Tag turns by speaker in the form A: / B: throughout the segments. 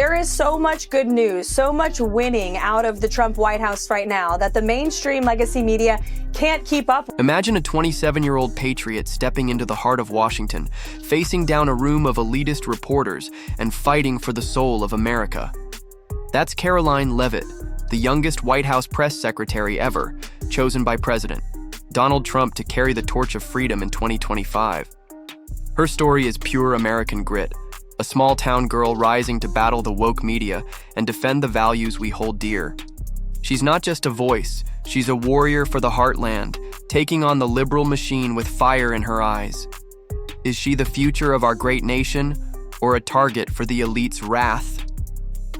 A: There is so much good news, so much winning out of the Trump White House right now that the mainstream legacy media can't keep up.
B: Imagine a 27-year-old patriot stepping into the heart of Washington, facing down a room of elitist reporters and fighting for the soul of America. That's Karoline Leavitt, the youngest White House press secretary ever, chosen by President Donald Trump to carry the torch of freedom in 2025. Her story is pure American grit, a small-town girl rising to battle the woke media and defend the values we hold dear. She's not just a voice, she's a warrior for the heartland, taking on the liberal machine with fire in her eyes. Is she the future of our great nation, or a target for the elite's wrath?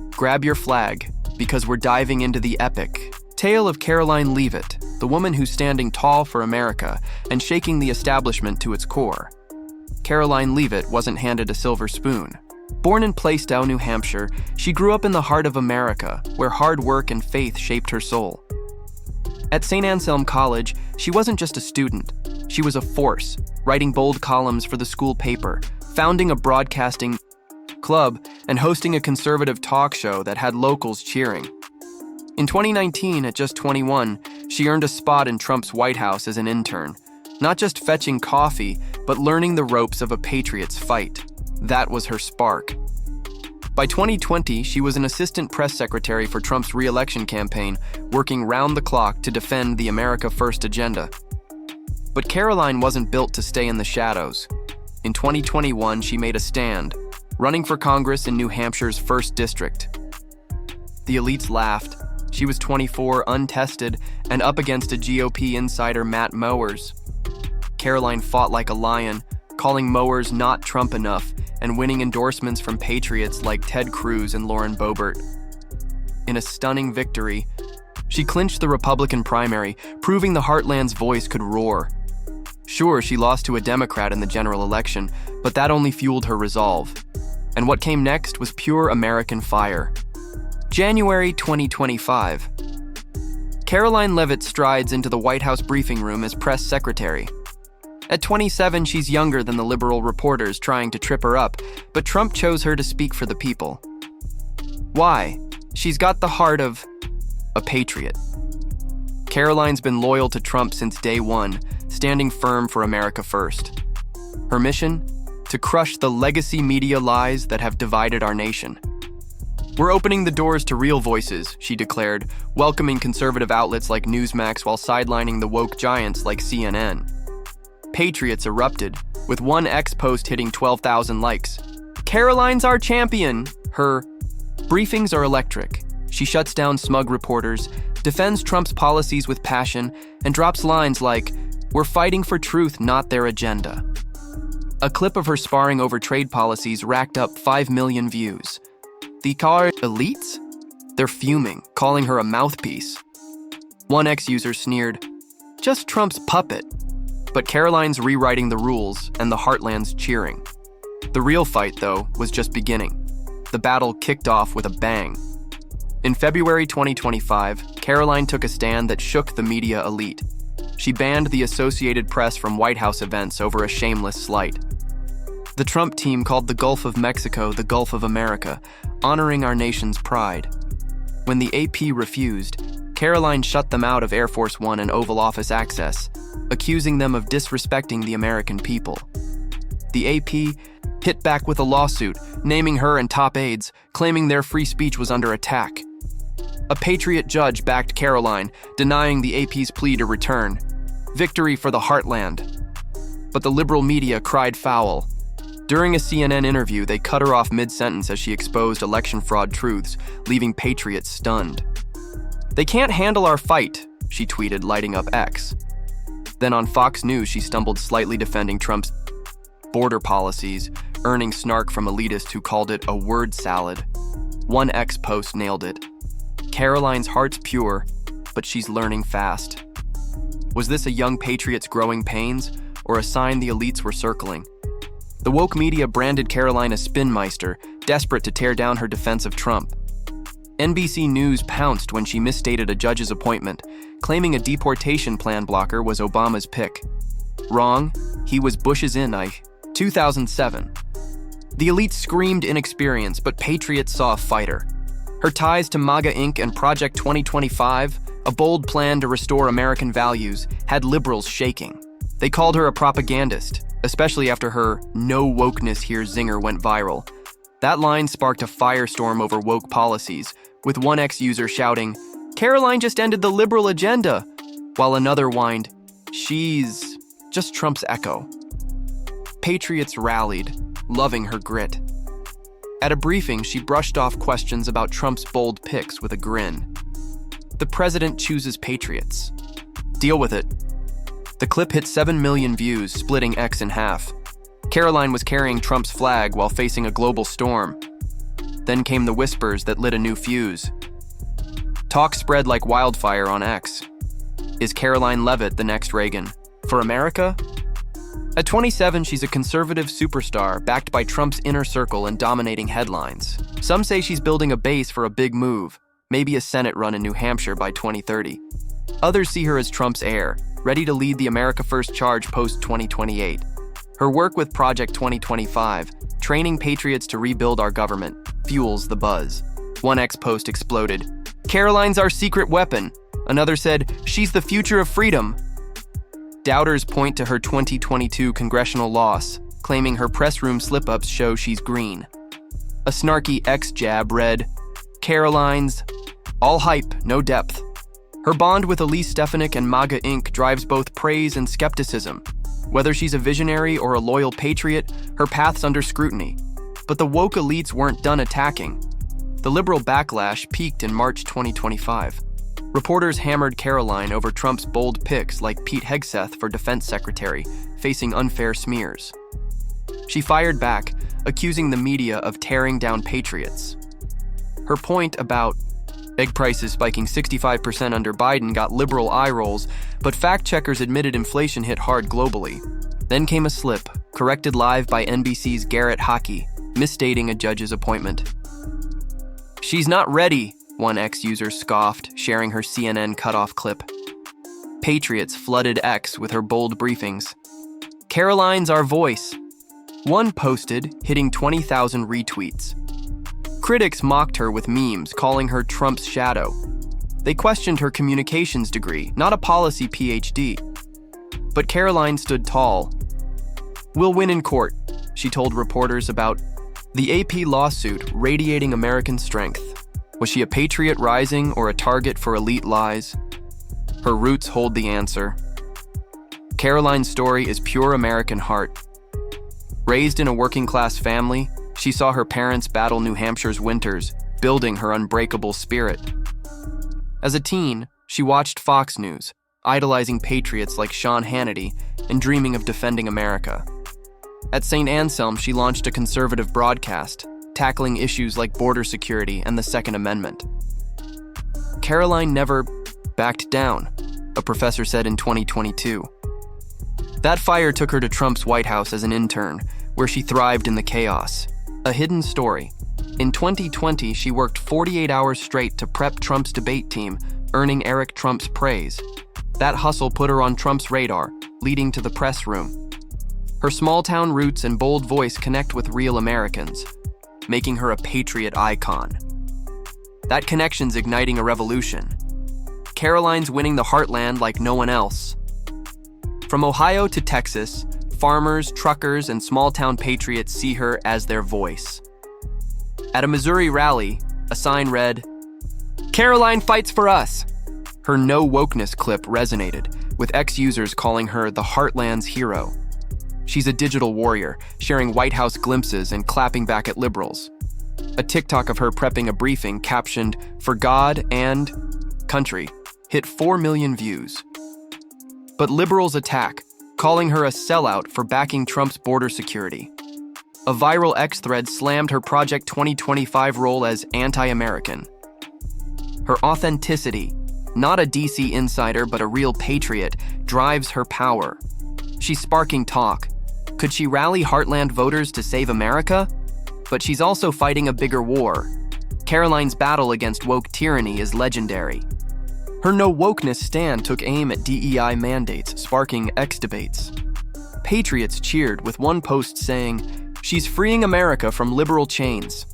B: Grab your flag, because we're diving into the epic tale of Karoline Leavitt, the woman who's standing tall for America and shaking the establishment to its core. Karoline Leavitt wasn't handed a silver spoon. Born in Plaistow, New Hampshire, she grew up in the heart of America, where hard work and faith shaped her soul. At St. Anselm College, she wasn't just a student. She was a force, writing bold columns for the school paper, founding a broadcasting club, and hosting a conservative talk show that had locals cheering. In 2019, at just 21, she earned a spot in Trump's White House as an intern, not just fetching coffee, but learning the ropes of a patriot's fight. That was her spark. By 2020, she was an assistant press secretary for Trump's re-election campaign, working round the clock to defend the America First agenda. But Karoline wasn't built to stay in the shadows. In 2021, she made a stand, running for Congress in New Hampshire's 1st District. The elites laughed. She was 24, untested, and up against a GOP insider, Matt Mowers. Karoline fought like a lion, calling Mowers not Trump enough and winning endorsements from patriots like Ted Cruz and Lauren Boebert. In a stunning victory, she clinched the Republican primary, proving the Heartland's voice could roar. Sure, she lost to a Democrat in the general election, but that only fueled her resolve. And what came next was pure American fire. January 2025. Karoline Leavitt strides into the White House briefing room as press secretary. At 27, she's younger than the liberal reporters trying to trip her up, but Trump chose her to speak for the people. Why? She's got the heart of a patriot. Karoline's been loyal to Trump since day one, standing firm for America first. Her mission? To crush the legacy media lies that have divided our nation. We're opening the doors to real voices, she declared, welcoming conservative outlets like Newsmax while sidelining the woke giants like CNN. Patriots erupted, with one X post hitting 12,000 likes. Karoline's our champion! Her briefings are electric. She shuts down smug reporters, defends Trump's policies with passion, and drops lines like, "We're fighting for truth, not their agenda." A clip of her sparring over trade policies racked up 5 million views. The elites? They're fuming, calling her a mouthpiece. One X-user sneered, "Just Trump's puppet." But Karoline's rewriting the rules, and the Heartland's cheering. The real fight, though, was just beginning. The battle kicked off with a bang. In February 2025, Karoline took a stand that shook the media elite. She banned the Associated Press from White House events over a shameless slight. The Trump team called the Gulf of Mexico the Gulf of America, honoring our nation's pride. When the AP refused, Karoline shut them out of Air Force One and Oval Office access, accusing them of disrespecting the American people. The AP hit back with a lawsuit, naming her and top aides, claiming their free speech was under attack. A patriot judge backed Karoline, denying the AP's plea to return. Victory for the Heartland. But the liberal media cried foul. During a CNN interview, they cut her off mid-sentence as she exposed election fraud truths, leaving patriots stunned. "They can't handle our fight," she tweeted, lighting up X. Then on Fox News, she stumbled slightly defending Trump's border policies, earning snark from elitists who called it a word salad. One X post nailed it. Karoline's heart's pure, but she's learning fast. Was this a young patriot's growing pains, or a sign the elites were circling? The woke media branded Karoline a spinmeister, desperate to tear down her defense of Trump. NBC News pounced when she misstated a judge's appointment, claiming a deportation plan blocker was Obama's pick. Wrong, he was Bush's in 2007. The elite screamed inexperience, but patriots saw a fighter. Her ties to MAGA Inc. and Project 2025, a bold plan to restore American values, had liberals shaking. They called her a propagandist, especially after her "no wokeness here" zinger went viral. That line sparked a firestorm over woke policies, with one ex-user shouting, "Karoline just ended the liberal agenda," while another whined, "She's just Trump's echo." Patriots rallied, loving her grit. At a briefing, she brushed off questions about Trump's bold picks with a grin. The president chooses patriots. Deal with it. The clip hit 7 million views, splitting X in half. Karoline was carrying Trump's flag while facing a global storm. Then came the whispers that lit a new fuse. Talk spread like wildfire on X. Is Karoline Leavitt the next Reagan? For America? At 27, she's a conservative superstar backed by Trump's inner circle and dominating headlines. Some say she's building a base for a big move, maybe a Senate run in New Hampshire by 2030. Others see her as Trump's heir, ready to lead the America First charge post-2028. Her work with Project 2025, training patriots to rebuild our government, fuels the buzz. One ex-post exploded, "Karoline's our secret weapon." Another said, "She's the future of freedom." Doubters point to her 2022 congressional loss, claiming her press room slip-ups show she's green. A snarky ex-jab read, "Karoline's all hype, no depth." Her bond with Elise Stefanik and MAGA Inc. drives both praise and skepticism. Whether she's a visionary or a loyal patriot, her path's under scrutiny. But the woke elites weren't done attacking. The liberal backlash peaked in March 2025. Reporters hammered Karoline over Trump's bold picks like Pete Hegseth for defense secretary, facing unfair smears. She fired back, accusing the media of tearing down patriots. Her point about egg prices spiking 65% under Biden got liberal eye rolls, but fact-checkers admitted inflation hit hard globally. Then came a slip, corrected live by NBC's Garrett Hockey, misstating a judge's appointment. "She's not ready," one ex-user scoffed, sharing her CNN cutoff clip. Patriots flooded X with her bold briefings. "Karoline's our voice." One posted, hitting 20,000 retweets. Critics mocked her with memes, calling her Trump's shadow. They questioned her communications degree, not a policy PhD. But Karoline stood tall. "We'll win in court," she told reporters about the AP lawsuit radiating American strength. Was she a patriot rising or a target for elite lies? Her roots hold the answer. Karoline's story is pure American heart. Raised in a working-class family, she saw her parents battle New Hampshire's winters, building her unbreakable spirit. As a teen, she watched Fox News, idolizing patriots like Sean Hannity and dreaming of defending America. At St. Anselm, she launched a conservative broadcast, tackling issues like border security and the Second Amendment. Karoline never backed down, a professor said in 2022. That fire took her to Trump's White House as an intern, where she thrived in the chaos. A hidden story. In 2020, she worked 48 hours straight to prep Trump's debate team, earning Eric Trump's praise. That hustle put her on Trump's radar, leading to the press room. Her small-town roots and bold voice connect with real Americans, making her a patriot icon. That connection's igniting a revolution. Karoline's winning the heartland like no one else. From Ohio to Texas, farmers, truckers, and small-town patriots see her as their voice. At a Missouri rally, a sign read, "Karoline fights for us." Her no wokeness clip resonated, with ex-users calling her the Heartland's hero. She's a digital warrior, sharing White House glimpses and clapping back at liberals. A TikTok of her prepping a briefing captioned, "For God and Country," hit 4 million views. But liberals attack, calling her a sellout for backing Trump's border security. A viral X thread slammed her Project 2025 role as anti-American. Her authenticity, not a DC insider but a real patriot, drives her power. She's sparking talk. Could she rally Heartland voters to save America? But she's also fighting a bigger war. Karoline's battle against woke tyranny is legendary. Her no wokeness stand took aim at DEI mandates, sparking X debates. Patriots cheered, with one post saying, She's freeing America from liberal chains.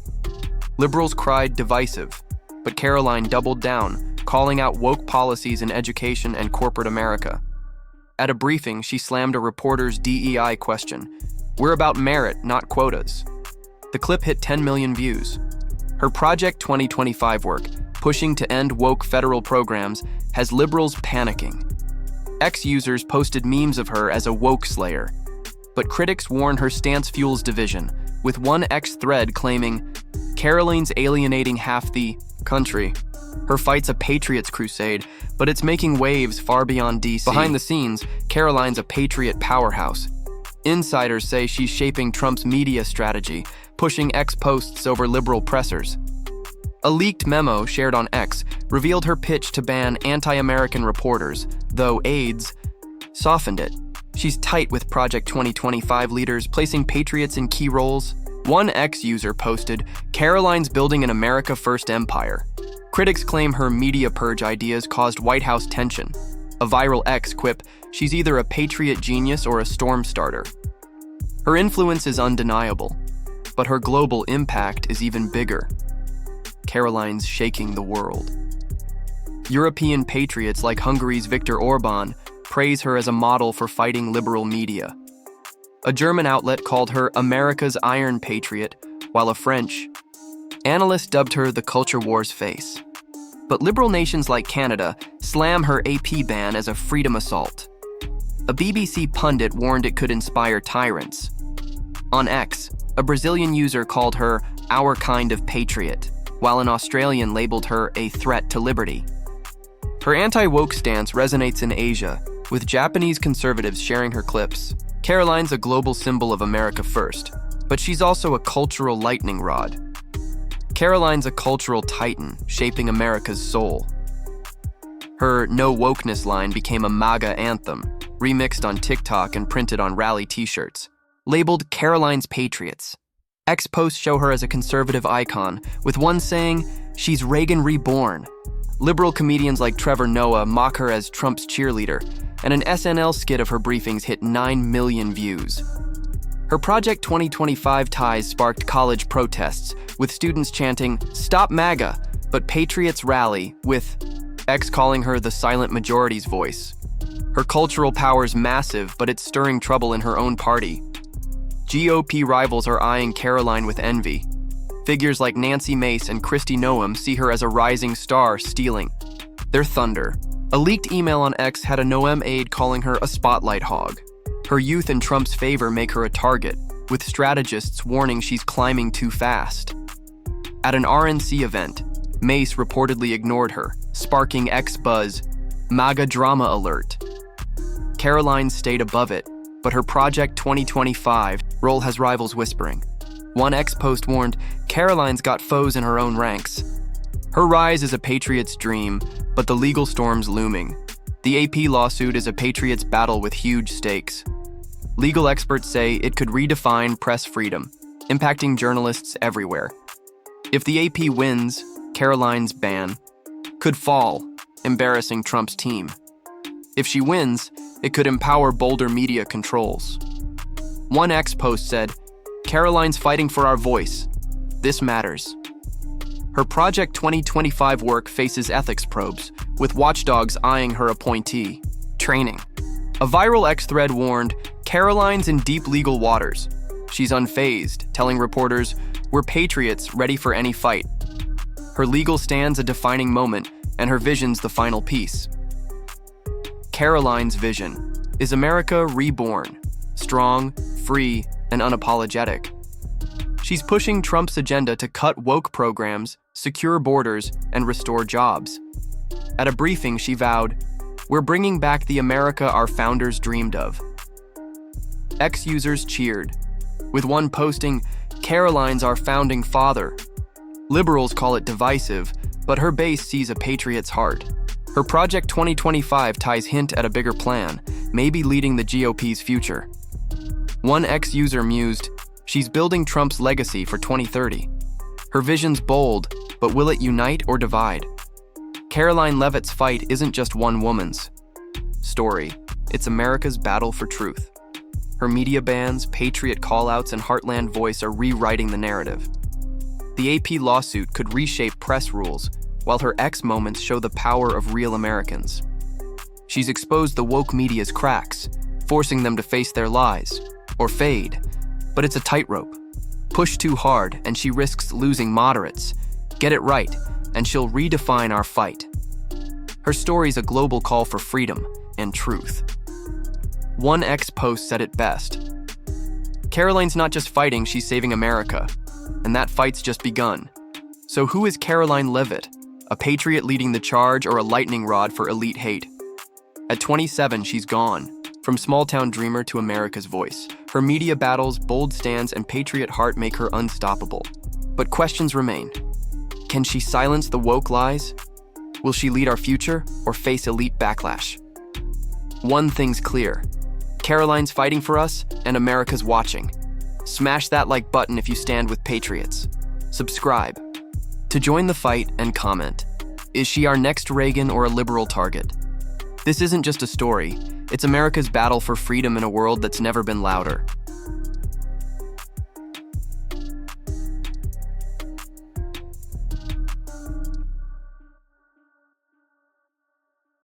B: Liberals cried divisive, but Karoline doubled down, calling out woke policies in education and corporate America. At a briefing, she slammed a reporter's DEI question. "We're about merit, not quotas." The clip hit 10 million views. Her Project 2025 work, pushing to end woke federal programs, has liberals panicking. X-users posted memes of her as a woke slayer, but critics warn her stance fuels division, with one X thread claiming, "Karoline's alienating half the country. Her fight's a patriot's crusade, but it's making waves far beyond DC." Behind the scenes, Karoline's a patriot powerhouse. Insiders say she's shaping Trump's media strategy, pushing X posts over liberal pressers. A leaked memo shared on X revealed her pitch to ban anti-American reporters, though aides softened it. She's tight with Project 2025 leaders, placing patriots in key roles. One X user posted, "Karoline's building an America First empire." Critics claim her media purge ideas caused White House tension. A viral X quip, "She's either a patriot genius or a storm starter." Her influence is undeniable, but her global impact is even bigger. Karoline's shaking the world. European patriots like Hungary's Viktor Orban praise her as a model for fighting liberal media. A German outlet called her America's Iron Patriot, while a French analyst dubbed her the culture war's face. But liberal nations like Canada slam her AP ban as a freedom assault. A BBC pundit warned it could inspire tyrants. On X, a Brazilian user called her our kind of patriot, while an Australian labeled her a threat to liberty. Her anti-woke stance resonates in Asia, with Japanese conservatives sharing her clips. Karoline's a global symbol of America First, but she's also a cultural lightning rod. Karoline's a cultural titan, shaping America's soul. Her no wokeness line became a MAGA anthem, remixed on TikTok and printed on rally t-shirts. Labeled Karoline's Patriots, X posts show her as a conservative icon, with one saying, "She's Reagan reborn." Liberal comedians like Trevor Noah mock her as Trump's cheerleader, and an SNL skit of her briefings hit 9 million views. Her Project 2025 ties sparked college protests, with students chanting, "Stop MAGA, but Patriots rally," with X calling her the silent majority's voice. Her cultural power's massive, but it's stirring trouble in her own party. GOP rivals are eyeing Karoline with envy. Figures like Nancy Mace and Kristi Noem see her as a rising star, stealing their thunder. A leaked email on X had a Noem aide calling her a spotlight hog. Her youth in Trump's favor make her a target, with strategists warning she's climbing too fast. At an RNC event, Mace reportedly ignored her, sparking X buzz, MAGA drama alert. Karoline stayed above it, but her Project 2025 role has rivals whispering. One X post warned, "Karoline's got foes in her own ranks." Her rise is a patriot's dream, but the legal storm's looming. The AP lawsuit is a patriot's battle with huge stakes. Legal experts say it could redefine press freedom, impacting journalists everywhere. If the AP wins, Karoline's ban could fall, embarrassing Trump's team. If she wins, it could empower bolder media controls. One X post said, "Karoline's fighting for our voice. This matters." Her Project 2025 work faces ethics probes, with watchdogs eyeing her appointee. Training. A viral X thread warned, "Karoline's in deep legal waters." She's unfazed, telling reporters, "We're patriots ready for any fight." Her legal stand's a defining moment, and her vision's the final piece. Karoline's vision is America reborn, strong, free, and unapologetic. She's pushing Trump's agenda to cut woke programs, secure borders, and restore jobs. At a briefing, she vowed, "We're bringing back the America our founders dreamed of." X-users cheered, with one posting, "Karoline's our founding father." Liberals call it divisive, but her base sees a patriot's heart. Her Project 2025 ties hint at a bigger plan, maybe leading the GOP's future. One X-user mused, "She's building Trump's legacy for 2030. Her vision's bold, but will it unite or divide?" Karoline Leavitt's fight isn't just one woman's story, it's America's battle for truth. Her media bans, patriot callouts, and heartland voice are rewriting the narrative. The AP lawsuit could reshape press rules, while her X moments show the power of real Americans. She's exposed the woke media's cracks, forcing them to face their lies, or fade. But it's a tightrope. Push too hard, and she risks losing moderates. Get it right, and she'll redefine our fight. Her story's a global call for freedom and truth. One X post said it best. Karoline's not just fighting, she's saving America. And that fight's just begun. So who is Karoline Leavitt? A patriot leading the charge or a lightning rod for elite hate? At 27, she's gone. From small-town dreamer to America's voice. Her media battles, bold stands, and patriot heart make her unstoppable. But questions remain. Can she silence the woke lies? Will she lead our future or face elite backlash? One thing's clear. Karoline's fighting for us, and America's watching. Smash that like button if you stand with patriots. Subscribe to join the fight and comment. Is she our next Reagan or a liberal target? This isn't just a story. It's America's battle for freedom in a world that's never been louder.